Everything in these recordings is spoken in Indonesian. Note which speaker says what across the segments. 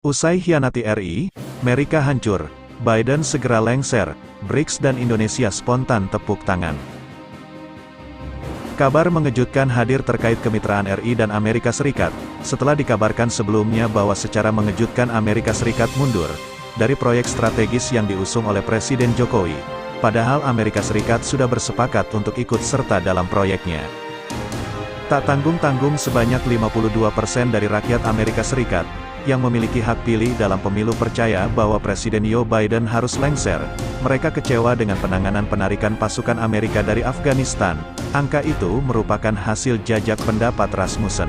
Speaker 1: Usai hianati RI, Amerika hancur, Biden segera lengser, BRICS dan Indonesia spontan tepuk tangan. Kabar mengejutkan hadir terkait kemitraan RI dan Amerika Serikat, setelah dikabarkan sebelumnya bahwa secara mengejutkan Amerika Serikat mundur dari proyek strategis yang diusung oleh Presiden Jokowi, padahal Amerika Serikat sudah bersepakat untuk ikut serta dalam proyeknya. Tak tanggung-tanggung sebanyak 52% dari rakyat Amerika Serikat, yang memiliki hak pilih dalam pemilu percaya bahwa Presiden Joe Biden harus lengser. Mereka kecewa dengan penanganan penarikan pasukan Amerika dari Afghanistan. Angka itu merupakan hasil jajak pendapat Rasmussen.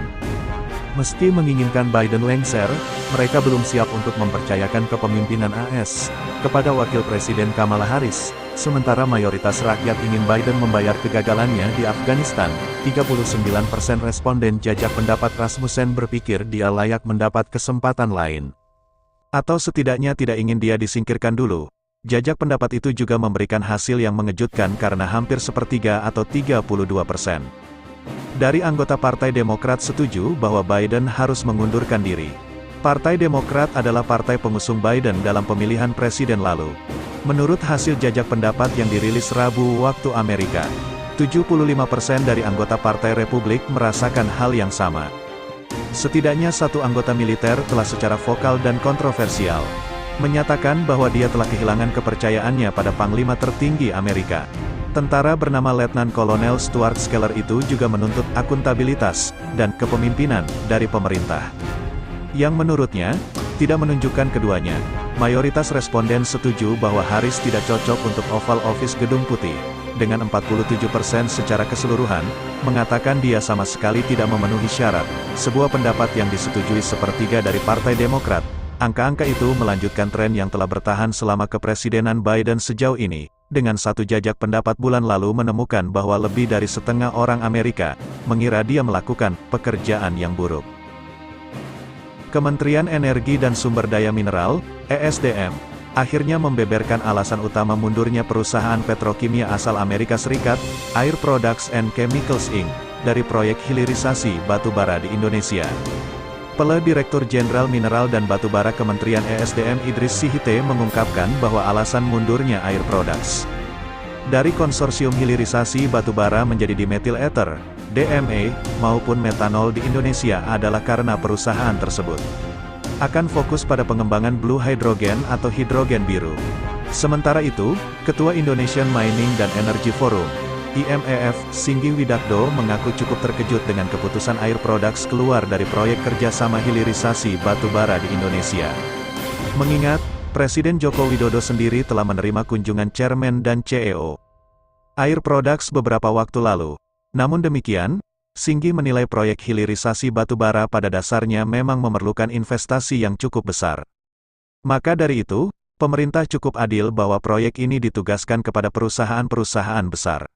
Speaker 1: Meski menginginkan Biden lengser, mereka belum siap untuk mempercayakan kepemimpinan AS kepada Wakil Presiden Kamala Harris, sementara mayoritas rakyat ingin Biden membayar kegagalannya di Afghanistan. 39% responden jajak pendapat Rasmussen berpikir dia layak mendapat kesempatan lain. Atau setidaknya tidak ingin dia disingkirkan dulu. Jajak pendapat itu juga memberikan hasil yang mengejutkan karena hampir sepertiga atau 32%. Dari anggota Partai Demokrat setuju bahwa Biden harus mengundurkan diri. Partai Demokrat adalah partai pengusung Biden dalam pemilihan presiden lalu. Menurut hasil jajak pendapat yang dirilis Rabu waktu Amerika, 75% dari anggota Partai Republik merasakan hal yang sama. Setidaknya satu anggota militer telah secara vokal dan kontroversial menyatakan bahwa dia telah kehilangan kepercayaannya pada Panglima tertinggi Amerika. Tentara bernama Letnan Kolonel Stuart Skeller itu juga menuntut akuntabilitas dan kepemimpinan dari pemerintah, yang menurutnya tidak menunjukkan keduanya. Mayoritas responden setuju bahwa Harris tidak cocok untuk Oval Office Gedung Putih, dengan 47% secara keseluruhan mengatakan dia sama sekali tidak memenuhi syarat, sebuah pendapat yang disetujui sepertiga dari Partai Demokrat. Angka-angka itu melanjutkan tren yang telah bertahan selama kepresidenan Biden sejauh ini, dengan satu jajak pendapat bulan lalu menemukan bahwa lebih dari setengah orang Amerika mengira dia melakukan pekerjaan yang buruk. Kementerian Energi dan Sumber Daya Mineral, ESDM, akhirnya membeberkan alasan utama mundurnya perusahaan petrokimia asal Amerika Serikat, Air Products and Chemicals Inc., dari proyek hilirisasi batu bara di Indonesia. Pele Direktur Jenderal Mineral dan Batubara Kementerian ESDM Idris Sihite mengungkapkan bahwa alasan mundurnya Air Products dari konsorsium hilirisasi batubara menjadi dimethyl ether, DME, maupun metanol di Indonesia adalah karena perusahaan tersebut akan fokus pada pengembangan blue hydrogen atau hidrogen biru. Sementara itu, Ketua Indonesian Mining dan Energy Forum, IMEF, Singgi Widakdo mengaku cukup terkejut dengan keputusan Air Products keluar dari proyek kerjasama hilirisasi batu bara di Indonesia. Mengingat, Presiden Joko Widodo sendiri telah menerima kunjungan Chairman dan CEO Air Products beberapa waktu lalu. Namun demikian, Singgi menilai proyek hilirisasi batu bara pada dasarnya memang memerlukan investasi yang cukup besar. Maka dari itu, pemerintah cukup adil bahwa proyek ini ditugaskan kepada perusahaan-perusahaan besar.